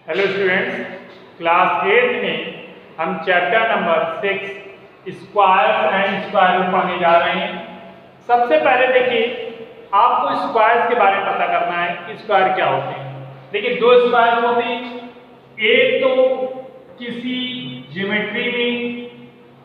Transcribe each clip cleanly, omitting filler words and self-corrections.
Hello students, class 8 में हम chapter number 6 squares and square root पढ़ने जा रहे हैं। सबसे पहले देखिए, आपको स्क्वायर्स के बारे में पता करना है कि स्क्वायर क्या होते हैं। देखिए, दो स्क्वायर्स होते हैं। एक तो किसी ज्योमेट्री में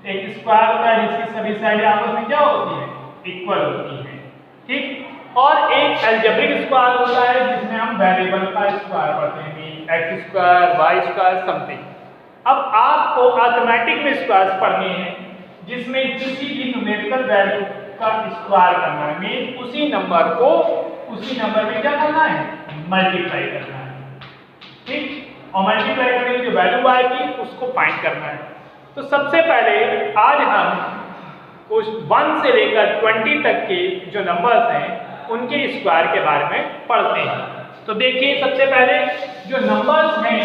एक स्क्वायर होता है जिसकी सभी साइडें आपस में क्या होती है, इक्वल होती है, ठीक। और एक अलजेब्रिक स्क्वायर होता है जिसमें हम वेरिएबल का स्क्वायर पढ़ते हैं, x square, y square, something. अब आपको अर्थमेटिक में स्क्वायर्स पढ़ने हैं जिसमें किसी भी न्यूमेरिकल वैल्यू का स्क्वायर करना है, मीन उसी नंबर को उसी नंबर में क्या करना है, मल्टीप्लाई करना है, ठीक। और मल्टीप्लाई करने की जो वैल्यू आएगी उसको फाइंड करना है। तो सबसे पहले आज हम कुछ 1 से लेकर 20 तक के जो नंबर्स हैं उनके स्क्वायर के बारे में पढ़ते हैं। तो देखिए, सबसे पहले जो नंबर्स हैं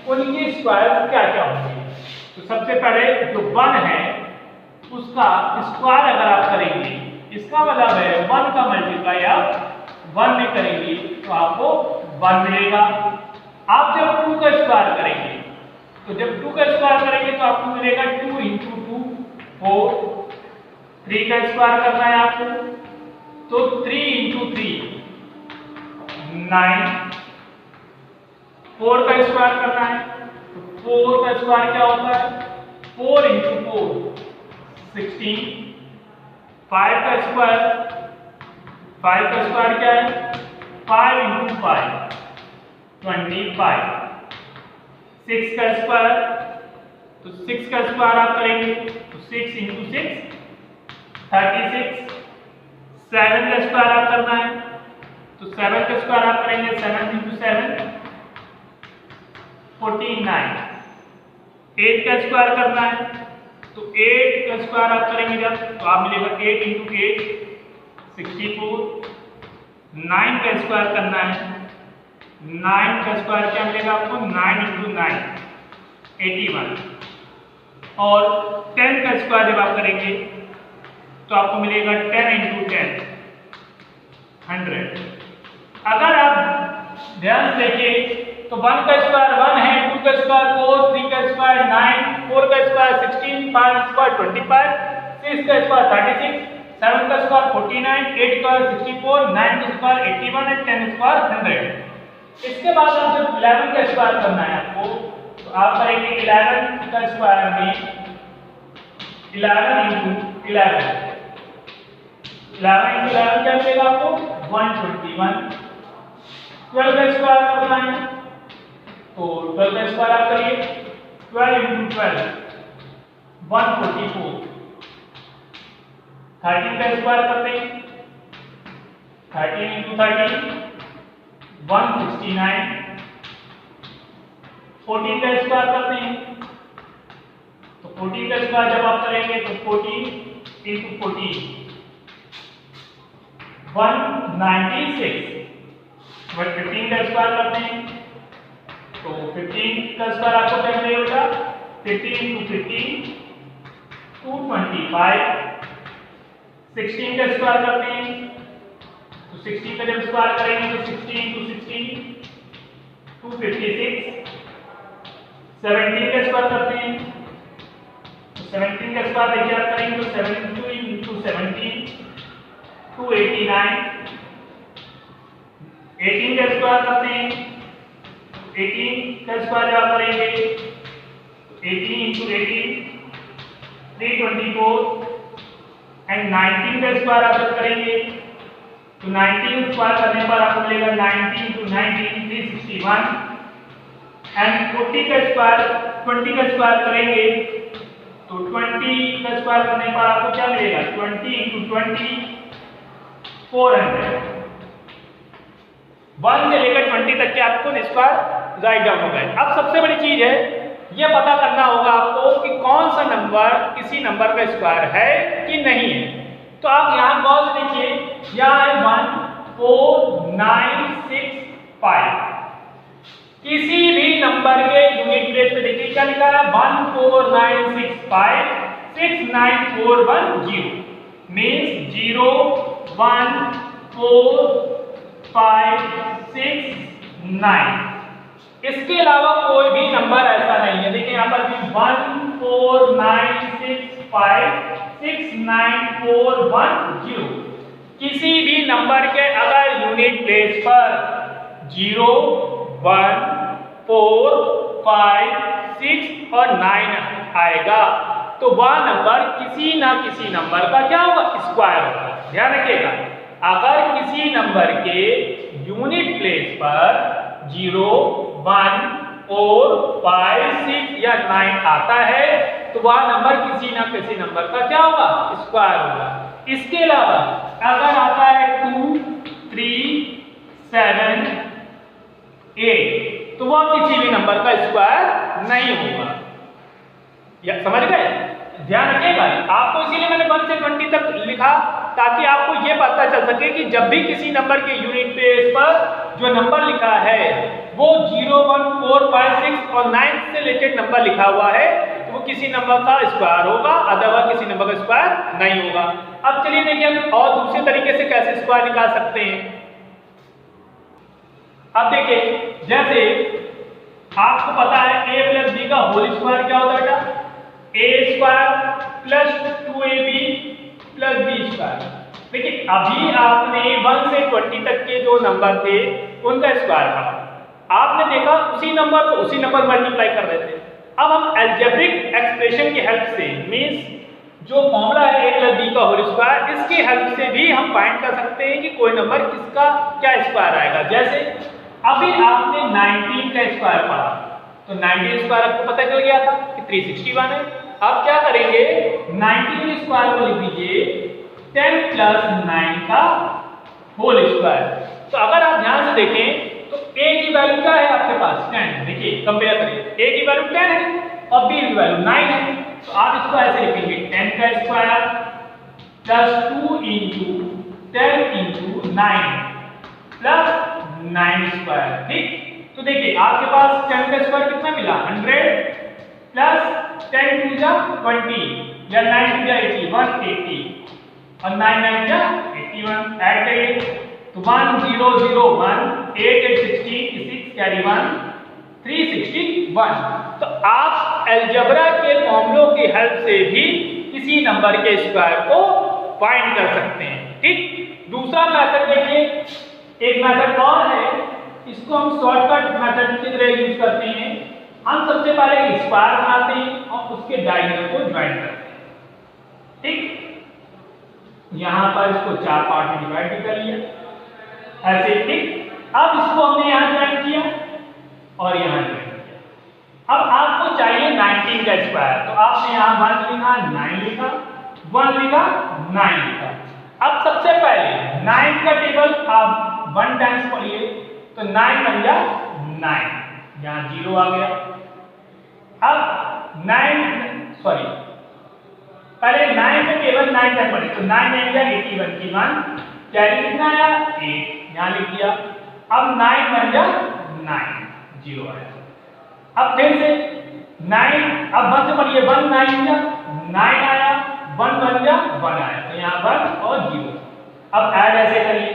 उनके स्क्वायर क्या क्या होंगे। तो सबसे पहले जो 1 है उसका स्क्वायर अगर आप करेंगे, इसका मतलब है 1 का मल्टीप्लाई आप 1 में करेंगे तो आपको 1 मिलेगा। आप जब 2 का स्क्वायर करेंगे, तो जब 2 का स्क्वायर करेंगे तो आपको मिलेगा 2 × 2 4। 3 का स्क्वायर करना है आपको, तो 3 × 3 9। 4 का स्क्वायर करना है, तो 4 का स्क्वायर क्या होता है, 4 × 4 16। 5 का स्क्वायर क्या है, 5 × 5 25। 6 का स्क्वायर, तो 6 का स्क्वायर आप करेंगे तो 6 × 6 36। 7 का स्क्वायर आप करना है, तो 7 का स्क्वायर आप करेंगे 7 × 7 49। 8 का स्क्वायर करना है, तो 8 का स्क्वायर आप करेंगे जब, तो आप मिलेगा 8 × 8 64। 9 का स्क्वायर करना है, 9 का स्क्वायर क्या मिलेगा आपको, 9 × 9 81। और 10 का स्क्वायर जब आप करेंगे तो आपको मिलेगा 10 × 10 100। अगर आप ध्यान से देखिए तो 1 का स्क्वायर 1 है, 2 का स्क्वायर 4, 3 का स्क्वायर 9, 4 का स्क्वायर 16, 5 का स्क्वायर 25, 6 का स्क्वायर 36, 7 का स्क्वायर 49, 8 का 64, 9 का स्क्वायर 81 और 10 स्क्वायर 100। इसके बाद आप जब 11 का स्क्वायर करना है आपको, तो आप करेंगे 11 का स्क्वायर में 11 × 11 क्या मिलेगा आपको, 121। 12 का स्क्वायर करना है, तो 12 का स्क्वायर आप करिए, 12 × 12 144। 13 का स्क्वायर करते हैं, 13 × 13 169। 14 का स्क्वायर करते हैं, तो 14 का स्क्वायर जब आप करेंगे तो 14 × 14 196। 15 का स्क्वायर करते हैं, तो 15 का स्क्वायर आपको क्या मिलेगा, 15 × 15 225। 16 का स्क्वायर करते हैं, तो 16 का जब स्क्वायर करेंगे तो 16 × 16 256। 17 का स्क्वायर करते हैं, तो 17 का स्क्वायर देखिए आप करेंगे तो 72 × 17 289। 18 का स्क्वायर करते हैं, 18 का स्क्वायर जब आप करेंगे तो 18 × 18 324। एंड 19 का स्क्वायर आप जब करेंगे तो 19 स्क्वायर करने पर आपको मिलेगा 19 × 19 361। एंड 20 का स्क्वायर करेंगे तो 20 का स्क्वायर करने पर आपको क्या मिलेगा, 20 × 20 400। 1 से लेकर 20 तक के आपको स्क्वायर राइट डाउन हो गए। अब सबसे बड़ी चीज है, यह पता करना होगा आपको कि कौन सा नंबर किसी नंबर का स्क्वायर है कि नहीं है। तो आप यहाँ गौर से देखिए, यहाँ है 14965। किसी भी नंबर के यूनिट प्लेस पे देखिए क्या लिखा है, 14965 69410 मीन्स 0 1 4 5 6 9। इसके अलावा कोई भी नंबर ऐसा नहीं है। देखिए यहाँ पर भी 1 4 9 6 5 6 9 4 1 0, किसी भी नंबर के अगर यूनिट प्लेस पर 0 1 4 5 6 और 9 आएगा तो वह नंबर किसी ना किसी नंबर का क्या होगा, स्क्वायर होगा। ध्यान रखिएगा, अगर किसी नंबर के यूनिट प्लेस पर 0 1 4 5 6 या 9 आता है तो वह नंबर किसी ना किसी नंबर का क्या होगा, स्क्वायर होगा। इसके अलावा अगर आता है 2 3 7 8 तो वह किसी भी नंबर का स्क्वायर नहीं होगा। या समझ गए? ध्यान रखिएगा, आपको इसीलिए मैंने 1 से 20 तक लिखा ताकि आपको यह पता चल सके कि जब भी किसी नंबर के यूनिट प्लेस पर जो नंबर लिखा है वो 0 1 4 5 6 और 9 से रिलेटेड नंबर लिखा हुआ है तो वो किसी नंबर का स्क्वायर होगा, अदरवाइज किसी नंबर का स्क्वायर नहीं होगा। अब चलिए देखिए हम और दूसरे तरीके से कैसे स्क्वायर निकाल सकते हैं। अब देखिए, जैसे आपको पता है a प्लस b का होल स्क्वायर क्या होता है बेटा, a square plus 2ab plus b square. देखिए अभी आपने 1 से 20 तक के जो नंबर थे उनका स्क्वायर पढ़ा, आपने देखा उसी नंबर को उसी नंबर मल्टीप्लाई कर रहे थे। अब हम अलजेब्रिक एक्सप्रेशन की हेल्प से, मींस जो फॉर्मूला है a प्लस b का होल स्क्वायर, इसकी हेल्प से भी हम फाइंड कर सकते हैं कि कोई नंबर किसका क्या स्क्वायर आएगा। जैसे अभी आपने 19 का स्क्वायर पढ़ा तो 19 स्क्वायर आपको पता चल गया था कि 361 है। अब क्या करेंगे, 19 स्क्वायर को लिख दीजिए 10 प्लस 9 का होल स्क्वायर। तो अगर आप ध्यान से देखें तो a की वैल्यू क्या है आपके पास, 10। देखिए कंपेयर करिए, a की वैल्यू 10 है और b की वैल्यू 9 है। तो आप इसको ऐसे लिखेंगे 10 का square plus 2 into 10 into 9 plus 9 square. ठीक, तो देखिए आपके पास 10 का स्क्वायर कितना मिला, 100 प्लस 10 टू जा 20 या 9 टू जा 80 180 और 9 9 जा 81। ऐड करिए तो 1 0 0 1 8 8 16 6 कैरी 1 361। तो आप अलजेब्रा के फॉर्मूलों की हेल्प से भी किसी नंबर के स्क्वायर को फाइंड कर सकते हैं। ठीक, दूसरा मेथड देखिए, एक मेथड और है, इसको हम शॉर्टकट मेथड की तरह यूज करते हैं। हम सबसे पहले स्क्वायर बनाते हैं और उसके डायगोनल को ज्वाइन करते हैं। ठीक, यहां पर इसको 4 पार्ट में डिवाइड कर लिया ऐसे। ठीक, अब इसको हमने यहां ज्वाइन किया और यहां ज्वाइन किया। अब आपको चाहिए 19 का स्क्वायर, तो आपने यहां 1 लिखा 9 लिखा 1 लिखा 9 लिखा। अब सबसे पहले 9 का टेबल आप 1 टाइम्स पढ़िए तो 9 बन जा 9, यहां 0 आ गया। अब 9 सॉरी पहले 9 से केवल 9 तक पढ़े तो 9 9 जा 81 की 1 कैरी कितना आया 8, यहां लिख दिया। अब 9 बन जा 9 0 आया। अब फिर से 9 अब 1 से पढ़िए 1 9 जा 9 आया, 1 बन जा 1 आया, तो यहां 1 और 0। अब ऐड ऐसे करिए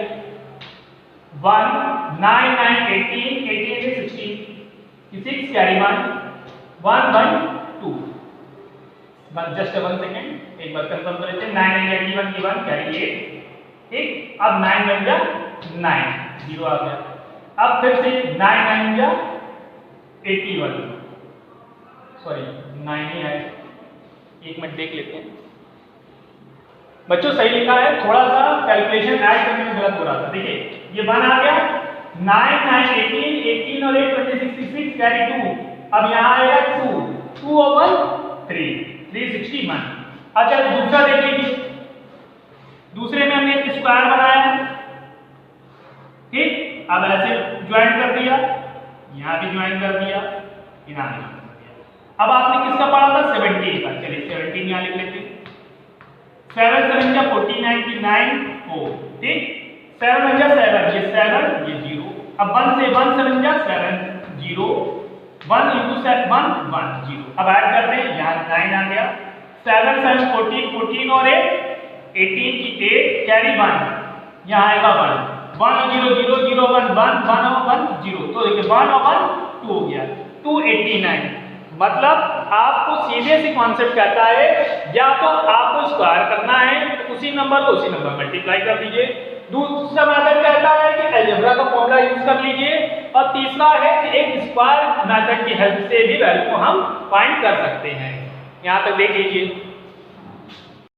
1 9 9 18 18 से 16 6 कैरी 1 1 1 2। जस्ट 1 सेकंड, एक बार कंफर्म कर लेते हैं। 9 9 81 की 1 कैरी 8। ठीक, अब 9 बन जा 9 0 आ गया। अब फिर से 9 9 जा 81 सॉरी 9 ही है, एक मिनट देख लेते हैं। बच्चों सही लिखा है, थोड़ा सा कैलकुलेशन ऐड करने में गलत हो रहा था। देखिए ये 1 आ गया, 9 9 18 18 और 8 26 कैरी 2। अब यहां आएगा 2 2 और 1 3 361। अच्छा दूसरा देख लीजिए, दूसरे में हमने एक स्क्वायर बनाया। ठीक, अब ऐसे ज्वाइन कर दिया, यहां भी ज्वाइन कर दिया, यहां भी कर दिया। अब आपने किसका पढ़ा था 17 का, चलिए 17 यहां लिख लेते हैं। 7 7 जा 49 4। ठीक, 7 1 जा 7 ये 7 ये 0। अब 1 से 1 7 जा 7 0 1 into 7 1 1 0। अब ऐड करते हैं, यहाँ 9 आ गया। 7 7 14 14 और 8 18 की 8 कैरी 1, यहाँ आएगा 1 1 0 0 0 1 1 1 और 1 0। तो देखिए 1 और 1 2 हो गया 289। मतलब आपको सीधे से कॉन्सेप्ट कहता है या तो आपको स्क्वायर करना है तो उसी नंबर को उसी नंबर मल्टीप्लाई कर दीजिए, दूसरा मेथड कहता है कि अलजेब्रा का फॉर्मूला यूज कर लीजिए, और तीसरा है कि एक स्क्वायर मेथड की हेल्प से भी वैल्यू को हम फाइंड कर सकते हैं। यहाँ तक देख लीजिए।